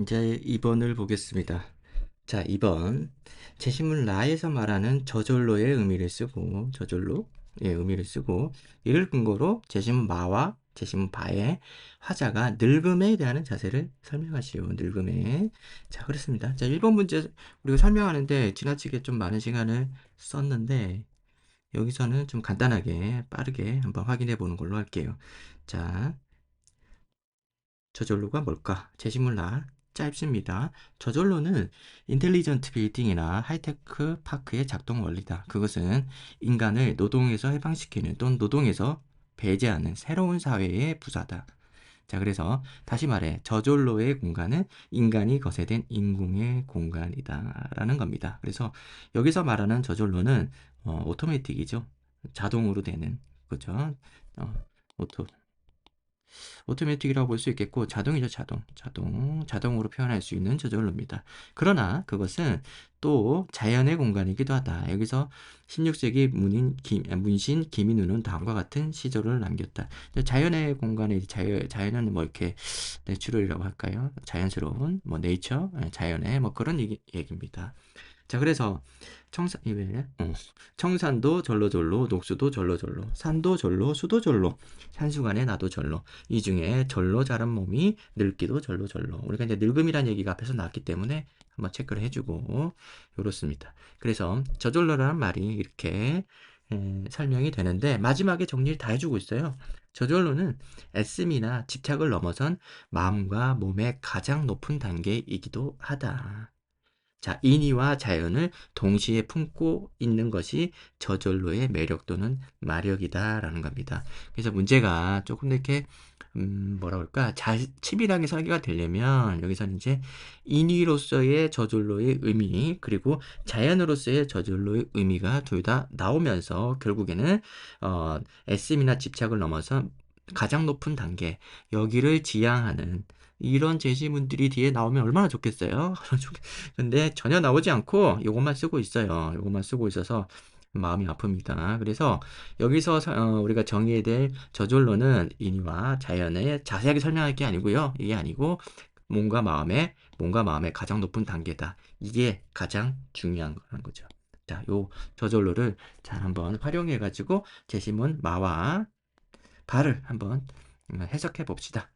이제 2번을 보겠습니다. 자, 2번. 제시문 라에서 말하는 저절로의 의미를 쓰고, 저절로의 의미를 쓰고, 이를 근거로 제시문 마와 제시문 바의 화자가 늙음에 대한 자세를 설명하시오. 늙음에. 자, 그렇습니다. 자, 1번 문제 우리가 설명하는데 지나치게 좀 많은 시간을 썼는데, 여기서는 좀 간단하게, 빠르게 한번 확인해 보는 걸로 할게요. 자, 저절로가 뭘까? 제시문 라 짧습니다. 저절로는 인텔리전트 빌딩이나 하이테크 파크의 작동 원리다. 그것은 인간을 노동에서 해방시키는 또는 노동에서 배제하는 새로운 사회의 부사다. 자, 그래서 다시 말해 저절로의 공간은 인간이 거세된 인공의 공간이다 라는 겁니다. 그래서 여기서 말하는 저절로는 오토매틱이죠. 자동으로 되는 거죠. 어, 오토 오토매틱이라고 볼 수 있겠고 자동이죠. 자동으로 표현할 수 있는 저절로입니다. 그러나 그것은 또 자연의 공간이기도 하다. 여기서 16세기 문신 김인우는 다음과 같은 시조를 남겼다. 자연의 공간에 자연은 뭐 이렇게 내추럴이라고 할까요? 자연스러운 뭐 네이처, 자연의 뭐 그런 얘기입니다. 자, 그래서 청산도 절로절로, 녹수도 절로절로, 산도 절로, 수도 절로, 산수간에 나도 절로. 이 중에 절로 자란 몸이 늙기도 절로절로. 우리가 이제 늙음이란 얘기가 앞에서 나왔기 때문에 한번 체크를 해주고 요렇습니다. 그래서 저절로라는 말이 이렇게 설명이 되는데 마지막에 정리를 다 해주고 있어요. 저절로는 애씀이나 집착을 넘어선 마음과 몸의 가장 높은 단계이기도 하다. 자, 인의와 자연을 동시에 품고 있는 것이 저절로의 매력 또는 마력이다라는 겁니다. 그래서 문제가 조금 이렇게 뭐라 그럴까 치밀하게 설계가 되려면 여기서는 이제 인의로서의 저절로의 의미 그리고 자연으로서의 저절로의 의미가 둘 다 나오면서 결국에는 애씀이나 집착을 넘어서 가장 높은 단계 여기를 지향하는 이런 제시문들이 뒤에 나오면 얼마나 좋겠어요. 근데 전혀 나오지 않고 이것만 쓰고 있어요. 이것만 쓰고 있어서 마음이 아픕니다. 그래서 여기서 우리가 정의해야 될 저절로는 인과 자연에 자세하게 설명할 게 아니고요. 이게 아니고 몸과 마음의 가장 높은 단계다. 이게 가장 중요한 거라는 거죠. 자, 요 저절로를 잘 한번 활용해 가지고 제시문 마와 바를 한번 해석해 봅시다.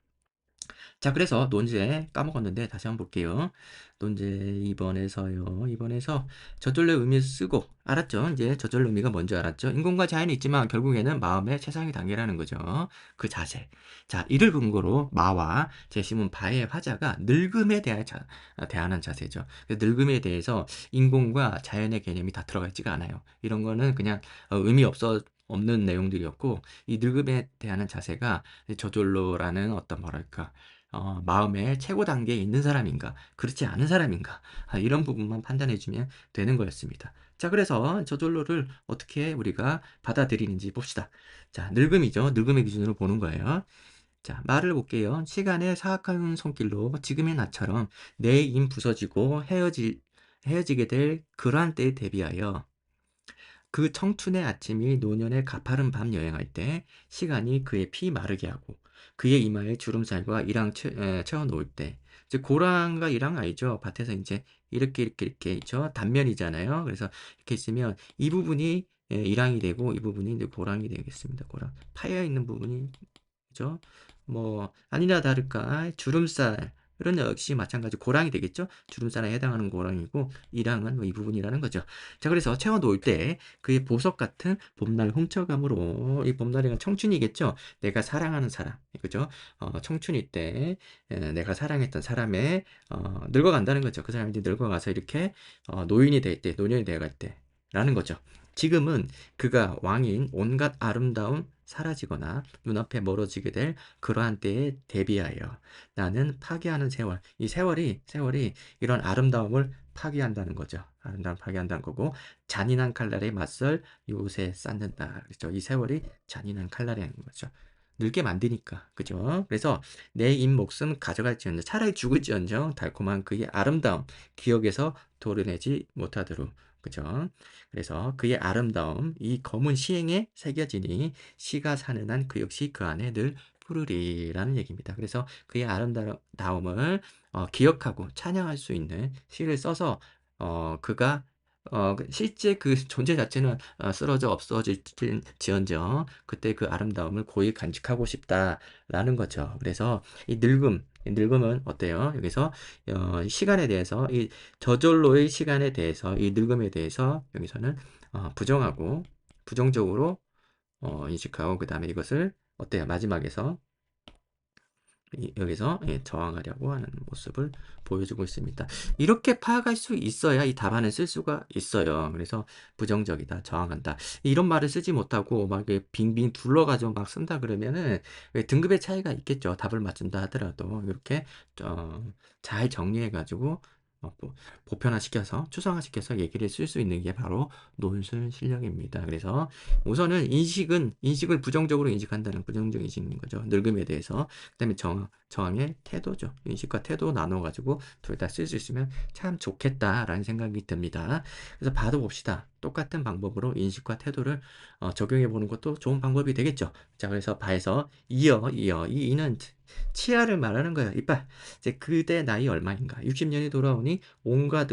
자, 그래서 논제 까먹었는데 다시 한번 볼게요. 논제 2번에서 저절로 의미 쓰고 알았죠? 이제 저절로 의미가 뭔지 알았죠? 인공과 자연이 있지만 결국에는 마음의 최상의 단계라는 거죠. 그 자세. 자, 이를 근거로 마와 제시문 바의 화자가 늙음에 대하는 자세죠. 늙음에 대해서 인공과 자연의 개념이 다 들어가 있지가 않아요. 이런 거는 그냥 의미 없는 내용들이었고 이 늙음에 대한 자세가 저절로라는 어떤 뭐랄까 마음의 최고 단계에 있는 사람인가, 그렇지 않은 사람인가, 이런 부분만 판단해주면 되는 거였습니다. 자, 그래서 저절로를 어떻게 우리가 받아들이는지 봅시다. 자, 늙음이죠. 늙음의 기준으로 보는 거예요. 자, 말을 볼게요. 시간의 사악한 손길로 지금의 나처럼 내 힘 부서지고 헤어지게 될 그러한 때에 대비하여 그 청춘의 아침이 노년의 가파른 밤 여행할 때 시간이 그의 피 마르게 하고 그의 이마에 주름살과 이랑 채워 놓을 때 이제 고랑과 이랑 알죠? 밭에서 이제 이렇게 있죠? 단면이잖아요. 그래서 이렇게 있으면 이 부분이 이랑이 되고 이 부분이 이제 고랑이 되겠습니다. 고랑 파여 있는 부분이 그죠? 뭐 아니나 다를까 주름살 이런 역시 마찬가지 고랑이 되겠죠? 주름살에 해당하는 고랑이고 이랑은 뭐 이 부분이라는 거죠. 자, 그래서 채워 놓을 때 그의 보석 같은 봄날 훔쳐감으로 이 봄날이란 청춘이겠죠? 내가 사랑하는 사람, 그죠? 청춘일 때 내가 사랑했던 사람의 늙어간다는 거죠. 그 사람이 이제 늙어가서 이렇게 노인이 될 때, 노년이 되어갈 때라는 거죠. 지금은 그가 왕인 온갖 아름다움 사라지거나 눈앞에 멀어지게 될 그러한 때에 대비하여 나는 파괴하는 세월, 이 세월이 이런 아름다움을 파괴한다는 거죠. 아름다움 파괴한다는 거고 잔인한 칼날에 맞설 요새 쌓는다. 그렇죠? 이 세월이 잔인한 칼날이라는 거죠. 늙게 만드니까. 그죠? 그래서 내 인 목숨 가져갈지언정 차라리 죽을지언정 달콤한 그의 아름다움 기억에서 도려내지 못하도록. 그죠? 그래서 그의 아름다움 이 검은 시행에 새겨지니 시가 사는 한 그 역시 그 안에 늘 부르리라는 얘기입니다. 그래서 그의 아름다움을 기억하고 찬양할 수 있는 시를 써서 그가 실제 그 존재 자체는 쓰러져 없어질지언정 그때 그 아름다움을 고이 간직하고 싶다라는 거죠. 그래서 이 늙음은 어때요? 여기서 시간에 대해서 이 저절로의 시간에 대해서 이 늙음에 대해서 여기서는 부정하고 부정적으로 인식하고 그 다음에 이것을 어때요? 마지막에서 여기서 저항하려고 하는 모습을 보여주고 있습니다. 이렇게 파악할 수 있어야 이 답안을 쓸 수가 있어요. 그래서 부정적이다, 저항한다. 이런 말을 쓰지 못하고 막 빙빙 둘러가지고 막 쓴다 그러면은 등급의 차이가 있겠죠. 답을 맞춘다 하더라도 이렇게 잘 정리해가지고 보편화시켜서 추상화시켜서 얘기를 쓸 수 있는 게 바로 논술 실력입니다. 그래서 우선은 인식을 부정적으로 인식한다는 부정적 인식인 거죠. 늙음에 대해서. 그다음에 저항의 태도죠. 인식과 태도 나눠가지고 둘 다 쓸 수 있으면 참 좋겠다라는 생각이 듭니다. 그래서 봐도 봅시다. 똑같은 방법으로 인식과 태도를 적용해 보는 것도 좋은 방법이 되겠죠. 자, 그래서 바에서 이어 이 이는 치아를 말하는 거예요. 이빨. 이제 그대 나이 얼마인가? 60년이 돌아오니 온갖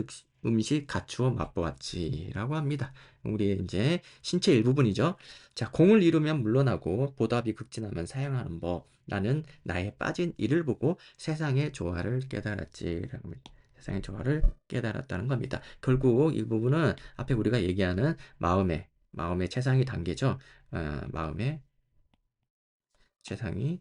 음식 갖추어 맛보았지라고 합니다. 우리 이제 신체 일부분이죠. 자, 공을 이루면 물러나고 보답이 극진하면 사양하는 법. 나는 나의 빠진 이를 보고 세상의 조화를 깨달았지라고 합니다. 세상의 조화를 깨달았다는 겁니다. 결국 이 부분은 앞에 우리가 얘기하는 마음의 최상위 단계죠. 마음의 최상위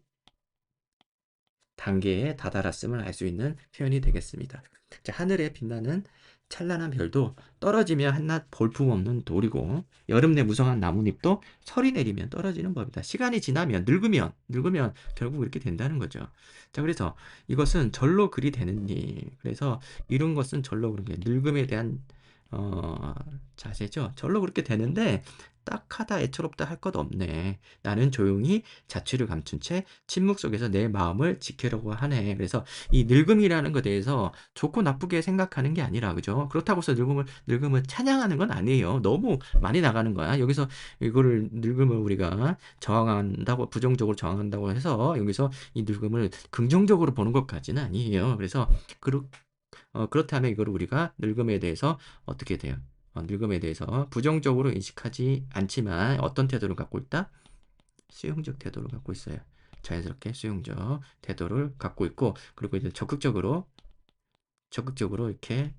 단계에 다다랐음을 알 수 있는 표현이 되겠습니다. 자, 하늘에 빛나는 찬란한 별도 떨어지면 한낱 볼품없는 돌이고 여름 내 무성한 나뭇잎도 설이 내리면 떨어지는 법이다. 시간이 지나면 늙으면 결국 이렇게 된다는 거죠. 자, 그래서 이것은 절로 그리 되는 일. 그래서 이런 것은 절로 그런 게 늙음에 대한 자세죠. 절로 그렇게 되는데 딱하다 애처롭다 할 것 없네. 나는 조용히 자취를 감춘 채 침묵 속에서 내 마음을 지키려고 하네. 그래서 이 늙음이라는 것에 대해서 좋고 나쁘게 생각하는 게 아니라 그죠? 그렇다고 해서 늙음을 찬양하는 건 아니에요. 너무 많이 나가는 거야. 여기서 이거를 늙음을 우리가 저항한다고 부정적으로 저항한다고 해서 여기서 이 늙음을 긍정적으로 보는 것까지는 아니에요. 그래서 그렇다면 이걸 우리가 늙음에 대해서 어떻게 돼요? 늙음에 대해서 부정적으로 인식하지 않지만 어떤 태도를 갖고 있다? 수용적 태도를 갖고 있어요. 자연스럽게 수용적 태도를 갖고 있고 그리고 이제 적극적으로 이렇게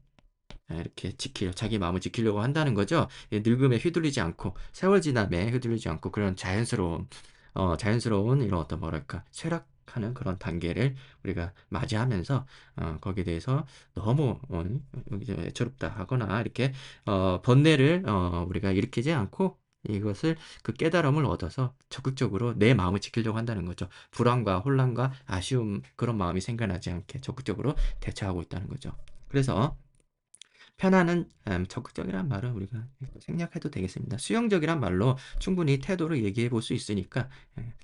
자기 마음을 지키려고 한다는 거죠. 늙음에 휘둘리지 않고 세월 지남에 휘둘리지 않고 그런 자연스러운 이런 어떤 뭐랄까 쇠락하는 그런 단계를 우리가 맞이하면서 거기에 대해서 너무 애처롭다 하거나 이렇게 번뇌를 우리가 일으키지 않고 이것을 그 깨달음을 얻어서 적극적으로 내 마음을 지키려고 한다는 거죠. 불안과 혼란과 아쉬움 그런 마음이 생겨나지 않게 적극적으로 대처하고 있다는 거죠. 그래서 편안한 적극적이란 말은 우리가 생략해도 되겠습니다. 수용적이란 말로 충분히 태도를 얘기해 볼 수 있으니까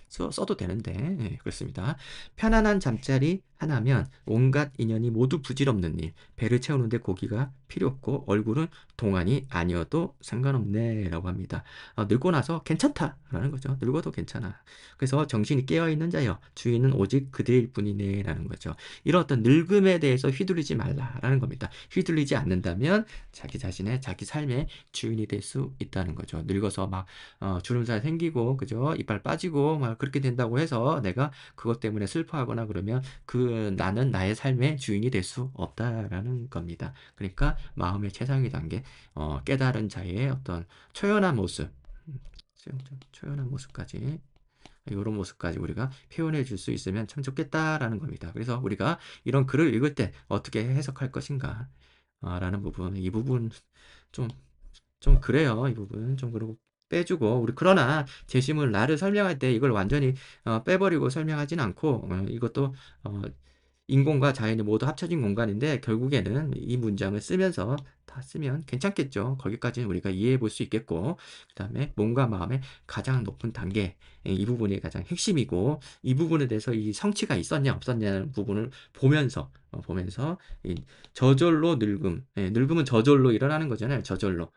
써도 되는데 그렇습니다. 편안한 잠자리 하나면 온갖 인연이 모두 부질없는 일. 배를 채우는데 고기가 필요 없고 얼굴은 동안이 아니어도 상관없네 라고 합니다. 늙고 나서 괜찮다라는 거죠. 늙어도 괜찮아. 그래서 정신이 깨어있는 자여 주인은 오직 그대일 뿐이네 라는 거죠. 이런 어떤 늙음에 대해서 휘둘리지 말라라는 겁니다. 휘둘리지 않는다면 자기 자신의 자기 삶의 주인이 될 수 있다는 거죠. 늙어서 막 주름살 생기고 그죠? 이빨 빠지고 막 그렇게 된다고 해서 내가 그것 때문에 슬퍼하거나 그러면 나는 나의 삶의 주인이 될 수 없다라는 겁니다. 그러니까 마음의 최상위 단계 깨달은 자의 어떤 초연한 모습 수용적 초연한 모습까지 이런 모습까지 우리가 표현해 줄 수 있으면 참 좋겠다라는 겁니다. 그래서 우리가 이런 글을 읽을 때 어떻게 해석할 것인가 라는 부분, 이 부분 좀, 좀 그래요. 이 부분 좀 그러고 빼주고 그러나 재심은 나를 설명할 때 이걸 완전히 빼버리고 설명하진 않고 이것도 인공과 자연이 모두 합쳐진 공간인데 결국에는 이 문장을 쓰면서 다 쓰면 괜찮겠죠. 거기까지는 우리가 이해해 볼 수 있겠고 그 다음에 몸과 마음의 가장 높은 단계 이 부분이 가장 핵심이고 이 부분에 대해서 이 성취가 있었냐 없었냐는 부분을 보면서 이 저절로 늙음은 저절로 일어나는 거잖아요. 저절로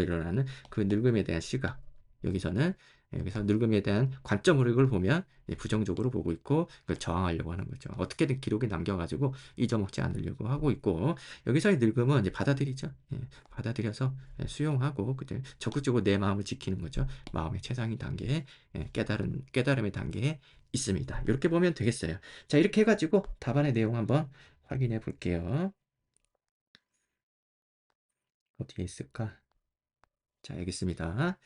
일어나는 그 늙음에 대한 시각 여기서는 그래서 늙음에 대한 관점으로 이걸 보면 부정적으로 보고 있고 그걸 저항하려고 하는 거죠. 어떻게든 기록에 남겨가지고 잊어먹지 않으려고 하고 있고 여기서의 늙음은 이제 받아들이죠. 받아들여서 수용하고 그때 적극적으로 내 마음을 지키는 거죠. 마음의 최상위 단계에 깨달음의 단계에 있습니다. 이렇게 보면 되겠어요. 자, 이렇게 해가지고 답안의 내용 한번 확인해 볼게요. 어디에 있을까? 자, 알겠습니다.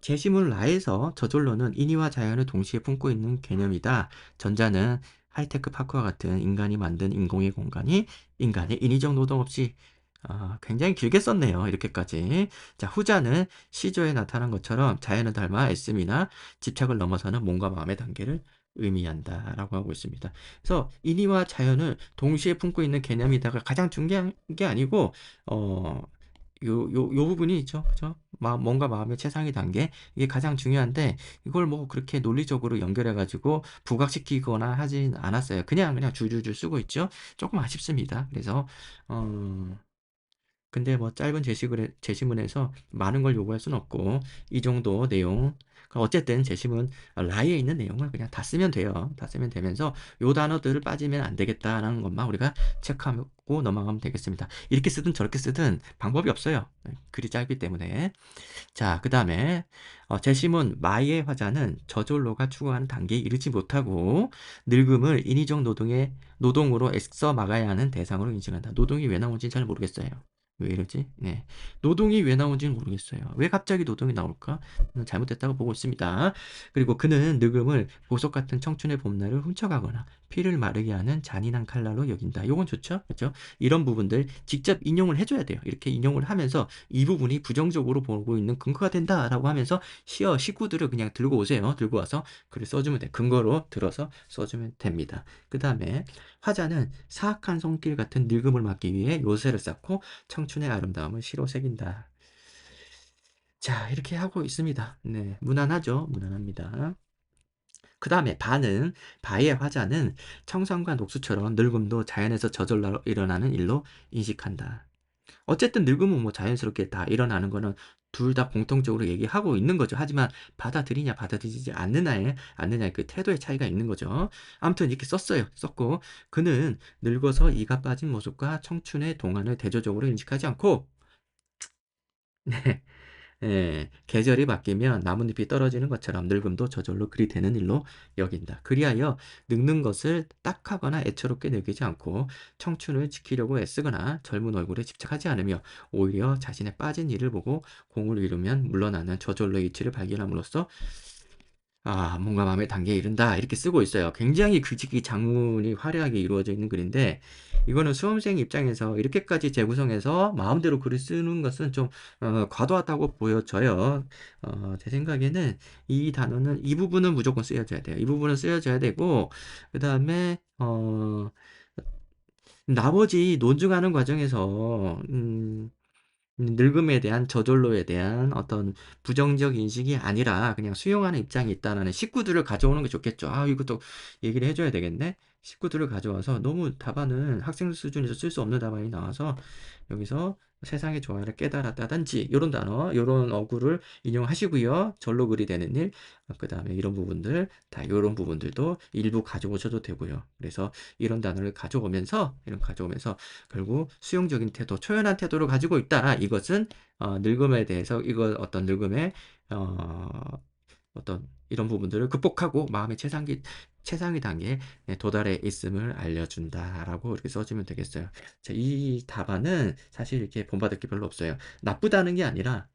제시문 라에서 저절로는 인위와 자연을 동시에 품고 있는 개념이다. 전자는 하이테크 파크와 같은 인간이 만든 인공의 공간이 인간의 인위적 노동 없이 굉장히 길게 썼네요. 이렇게까지. 자, 후자는 시조에 나타난 것처럼 자연을 닮아 애씀이나 집착을 넘어서는 몸과 마음의 단계를 의미한다라고 하고 있습니다. 그래서 인위와 자연을 동시에 품고 있는 개념이다가 가장 중요한 게 아니고 어, 요 부분이 있죠. 그죠? 뭔가 마음의 최상위 단계. 이게 가장 중요한데, 이걸 뭐 그렇게 논리적으로 연결해가지고 부각시키거나 하진 않았어요. 그냥 줄줄줄 쓰고 있죠. 조금 아쉽습니다. 그래서, 어, 근데 뭐 짧은 제시문에서 많은 걸 요구할 수는 없고 이 정도 내용 어쨌든 제시문 라이에 있는 내용을 그냥 다 쓰면 돼요. 다 쓰면 되면서 요 단어들을 빠지면 안 되겠다라는 것만 우리가 체크하고 넘어가면 되겠습니다. 이렇게 쓰든 저렇게 쓰든 방법이 없어요. 글이 짧기 때문에. 자, 그 다음에 제시문 마의 화자는 저절로가 추구하는 단계에 이르지 못하고 늙음을 인위적 노동으로 애써 막아야 하는 대상으로 인식한다. 노동이 왜 나온지 잘 모르겠어요. 왜 이러지? 네. 노동이 왜 나온지는 모르겠어요. 왜 갑자기 노동이 나올까? 잘못됐다고 보고 있습니다. 그리고 그는 늙음을 보석 같은 청춘의 봄날을 훔쳐가거나 피를 마르게 하는 잔인한 칼날로 여긴다. 요건 좋죠? 그렇죠? 이런 부분들 직접 인용을 해줘야 돼요. 이렇게 인용을 하면서 이 부분이 부정적으로 보고 있는 근거가 된다라고 하면서 식구들을 그냥 들고 오세요. 들고 와서 글을 써주면 돼. 근거로 들어서 써주면 됩니다. 그 다음에 화자는 사악한 손길 같은 늙음을 막기 위해 요새를 쌓고 청춘의 아름다움을 시로 새긴다. 자, 이렇게 하고 있습니다. 네, 무난하죠? 무난합니다. 그 다음에 바의 화자는 청산과 녹수처럼 늙음도 자연에서 저절로 일어나는 일로 인식한다. 어쨌든 늙음은 뭐 자연스럽게 다 일어나는 거는 둘 다 공통적으로 얘기하고 있는 거죠. 하지만 받아들이냐 받아들이지 않느냐의 그 태도의 차이가 있는 거죠. 아무튼 이렇게 썼어요. 썼고 그는 늙어서 이가 빠진 모습과 청춘의 동안을 대조적으로 인식하지 않고 네, 계절이 바뀌면 나뭇잎이 떨어지는 것처럼 늙음도 저절로 그리 되는 일로 여긴다. 그리하여 늙는 것을 딱하거나 애처롭게 느끼지 않고 청춘을 지키려고 애쓰거나 젊은 얼굴에 집착하지 않으며 오히려 자신의 빠진 일을 보고 공을 이루면 물러나는 저절로의 이치를 발견함으로써 뭔가 마음의 단계에 이른다. 이렇게 쓰고 있어요. 굉장히 글짓기 장문이 화려하게 이루어져 있는 글인데, 이거는 수험생 입장에서 이렇게까지 재구성해서 마음대로 글을 쓰는 것은 좀, 과도하다고 보여져요. 제 생각에는 이 단어는, 이 부분은 무조건 쓰여져야 돼요. 이 부분은 쓰여져야 되고, 그 다음에, 나머지 논증하는 과정에서, 늙음에 대한 저절로에 대한 어떤 부정적 인식이 아니라 그냥 수용하는 입장이 있다라는 식구들을 가져오는 게 좋겠죠. 이것도 얘기를 해줘야 되겠네. 식구들을 가져와서 너무 답안은 학생 수준에서 쓸 수 없는 답안이 나와서 여기서 세상의 조화를 깨달았다든지 이런 단어, 이런 어구를 인용하시고요. 절로 글이 되는 일, 그 다음에 이런 부분들, 다 이런 부분들도 일부 가져오셔도 되고요. 그래서 이런 가져오면서 결국 수용적인 태도, 초연한 태도를 가지고 있다. 이것은 늙음에 대해서 이거 어떤 늙음의 어, 어떤 이런 부분들을 극복하고 마음의 최상위 단계에 도달해 있음을 알려준다라고 이렇게 써주면 되겠어요. 자, 이 답안은 사실 이렇게 본받을 게 별로 없어요. 나쁘다는 게 아니라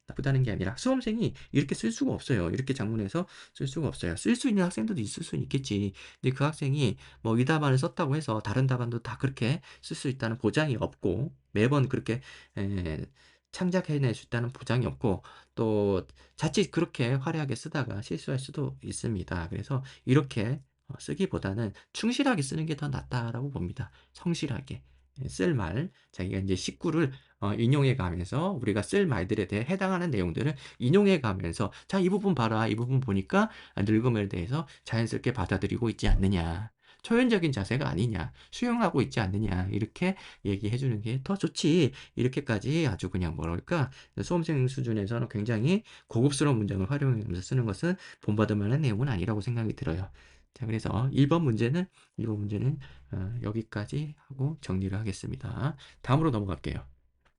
수험생이 이렇게 쓸 수가 없어요. 이렇게 작문해서 쓸 수가 없어요. 쓸 수 있는 학생들도 있을 수는 있겠지. 근데 그 학생이 뭐 이 답안을 썼다고 해서 다른 답안도 다 그렇게 쓸 수 있다는 보장이 없고 매번 그렇게 에, 창작해낼 수 있다는 보장이 없고 또 자칫 그렇게 화려하게 쓰다가 실수할 수도 있습니다. 그래서 이렇게 쓰기보다는 충실하게 쓰는 게 더 낫다라고 봅니다. 성실하게 쓸 말, 자기가 이제 식구를 인용해 가면서 우리가 쓸 말들에 대해 해당하는 내용들을 인용해 가면서 자, 이 부분 봐라. 이 부분 보니까 늙음에 대해서 자연스럽게 받아들이고 있지 않느냐. 초연적인 자세가 아니냐, 수용하고 있지 않느냐 이렇게 얘기해 주는 게 더 좋지. 이렇게까지 아주 그냥 뭐랄까 수험생 수준에서는 굉장히 고급스러운 문장을 활용하면서 쓰는 것은 본받을 만한 내용은 아니라고 생각이 들어요. 자, 그래서 1번 문제는 여기까지 하고 정리를 하겠습니다. 다음으로 넘어갈게요.